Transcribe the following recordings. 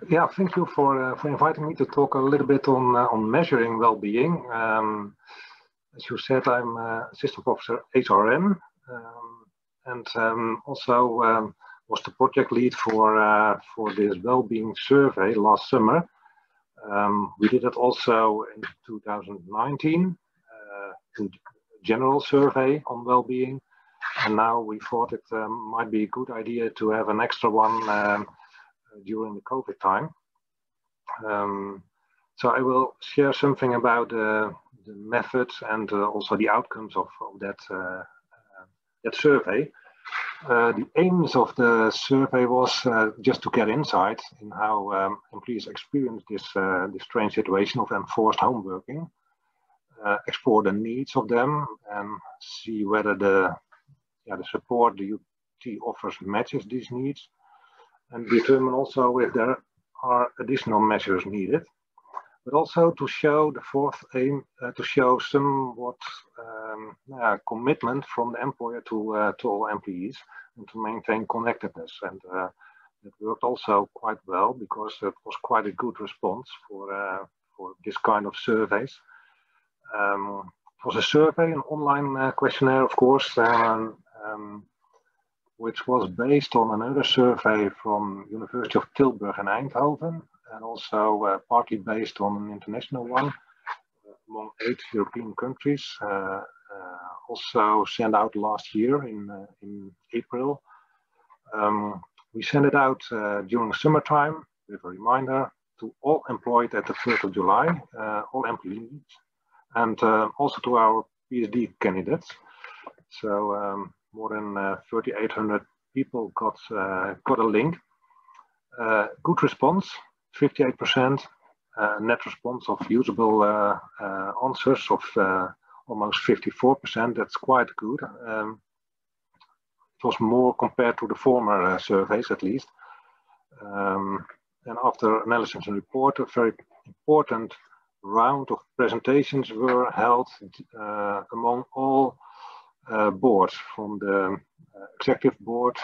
Yeah, thank you for inviting me to talk a little bit on measuring well-being. As you said, I'm assistant professor HRM, and also was the project lead for this well-being survey last summer. We did it also in 2019, a general survey on well-being, and now we thought it might be a good idea to have an extra one during the COVID time. So I will share something about the methods and also the outcomes of that survey. The aims of the survey was just to get insight in how employees experience this strange situation of enforced home working, explore the needs of them, and see whether the support the UT offers matches these needs, and determine also if there are additional measures needed. But also to show the fourth aim, to show somewhat commitment from the employer to all employees and to maintain connectedness. And it worked also quite well because it was quite a good response for this kind of surveys. It was a survey, an online questionnaire, of course, which was based on another survey from University of Tilburg and Eindhoven, and also partly based on an international one among 8 European countries, also sent out last year in April. We sent it out during summertime with a reminder to all employed at the 1st of July, all employees, and also to our PhD candidates. So more than 3,800 people got a link. Good response, 58%. Net response of usable answers of almost 54%. That's quite good. It was more compared to the former surveys, at least. And after analysis and report, a very important round of presentations were held among all boards, from the executive board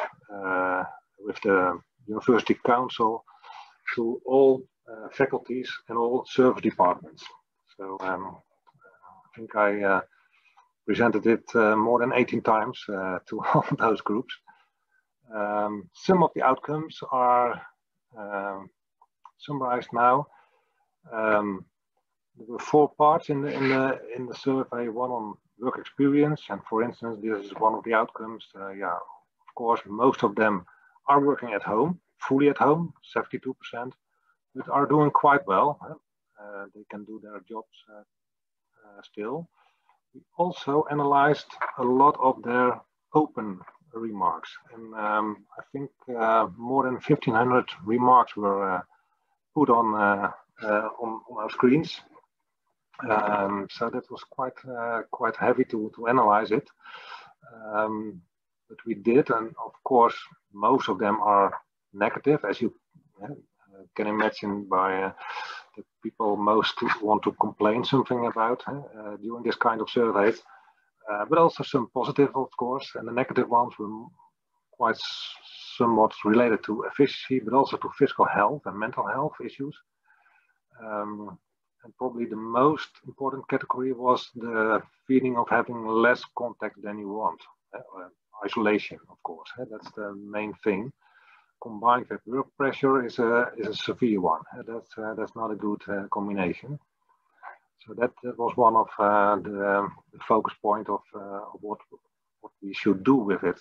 with the university council to all faculties and all service departments. So I think I presented it more than 18 times to all those groups. Some of the outcomes are summarized now. There were 4 parts in the survey, one on work experience, and for instance, this is one of the outcomes. Yeah, of course, most of them are working at home, fully at home, 72%, but are doing quite well. They can do their jobs still. We also analyzed a lot of their open remarks, and I think more than 1,500 remarks were put on our screens. So that was quite heavy to analyze it, but we did, and of course most of them are negative, as you can imagine, by the people most want to complain something about during this kind of surveys, but also some positive, of course, and the negative ones were quite somewhat related to efficiency, but also to physical health and mental health issues. And probably the most important category was the feeling of having less contact than you want. Isolation, of course, that's the main thing. Combined with work pressure is a severe one. That's not a good combination. So that was one of the focus point of what we should do with it.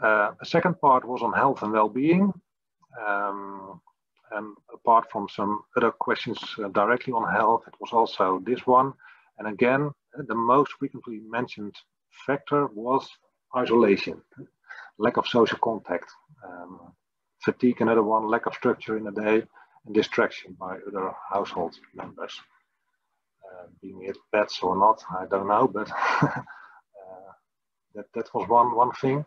A second part was on health and well-being. And apart from some other questions directly on health, it was also this one. And again, the most frequently mentioned factor was isolation, lack of social contact, fatigue, another one, lack of structure in the day, and distraction by other household members. Being it pets or not, I don't know, but that was one thing.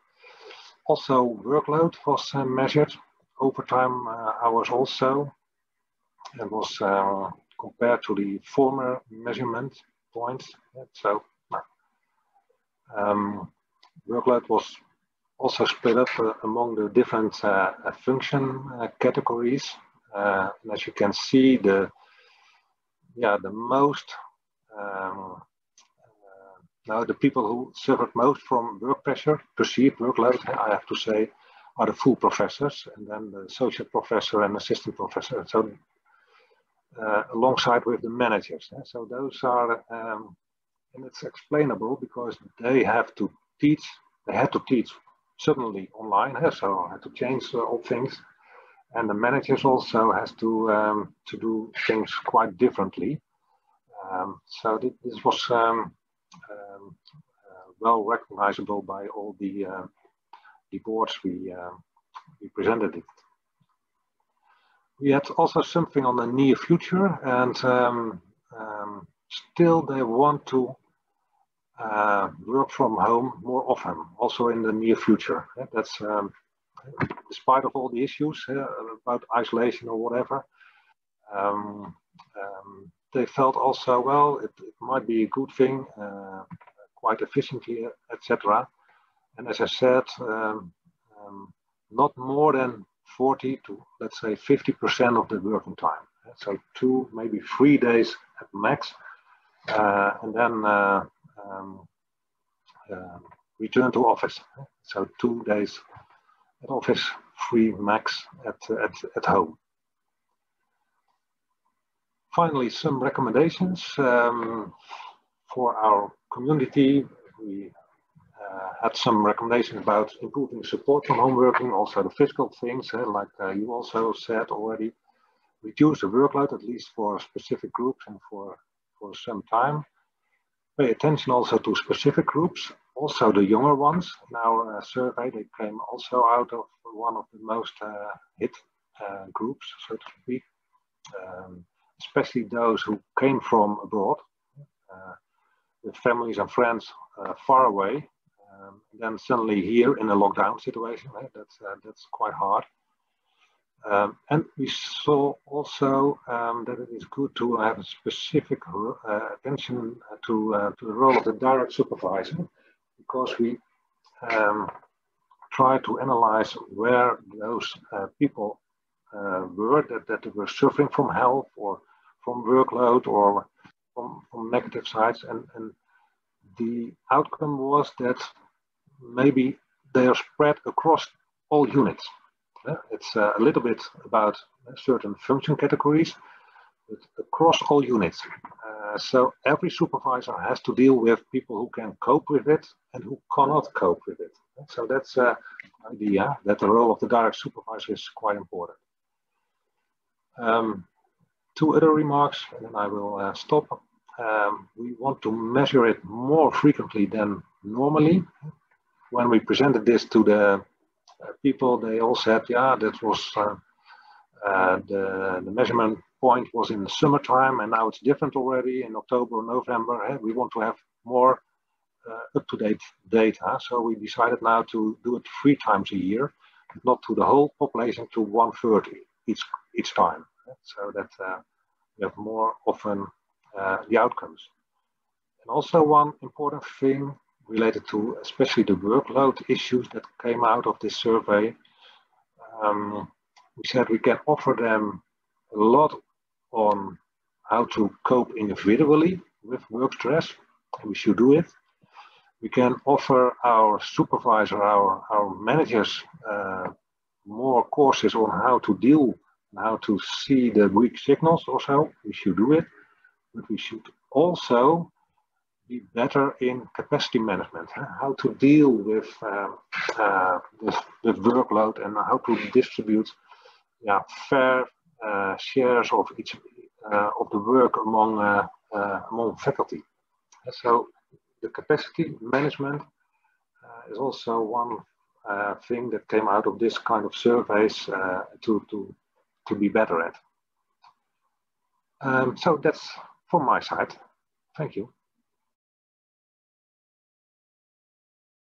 Also, workload was measured. Overtime hours also, and was compared to the former measurement points. So workload was also split up among the different function categories. And as you can see, the most the people who suffered most from work pressure, perceived workload, I have to say, are the full professors, and then the associate professor and assistant professor. So alongside with the managers. So those are, and it's explainable because they have to teach. They had to teach suddenly online, so had to change all things. And the managers also has to do things quite differently. So this was well recognizable by all the boards we presented it. We had also something on the near future, and still they want to work from home more often, also in the near future. That's despite of all the issues about isolation or whatever. They felt also, well, it might be a good thing, quite efficiently, etc. And as I said, not more than 40 to, let's say, 50% of the working time. So 2, maybe 3 days at max, and then return to office. So 2 days at office, 3 max at home. Finally, some recommendations for our community. We had some recommendations about improving support from home working, also the physical things, like you also said already. Reduce the workload, at least for specific groups and for some time. Pay attention also to specific groups, also the younger ones. In our survey, they came also out of one of the most hit groups, so to speak. Especially those who came from abroad, with families and friends far away, then suddenly here in a lockdown situation. That's quite hard. And we saw also that it is good to have a specific attention to the role of the direct supervisor, because we try to analyze where those people were that were suffering from health or from workload or from negative sides, and the outcome was that maybe they are spread across all units. It's a little bit about certain function categories, but across all units. So every supervisor has to deal with people who can cope with it and who cannot cope with it. So that's the idea that the role of the direct supervisor is quite important. 2 other remarks, and then I will stop. We want to measure it more frequently than normally. When we presented this to the people, they all said, yeah, that was the measurement point was in the summertime, and now it's different already in October or November. We want to have more up-to-date data, so we decided now to do it 3 times a year, not to the whole population, to 1/3 each time, so that we have more often the outcomes. And also one important thing related to especially the workload issues that came out of this survey. We said we can offer them a lot on how to cope individually with work stress, and we should do it. We can offer our supervisor, our managers, more courses on how to deal and how to see the weak signals also. We should do it, but we should also be better in capacity management, how to deal with workload and how to distribute fair shares of each of the work among faculty. So the capacity management is also one thing that came out of this kind of surveys to be better at. So that's from my side. Thank you.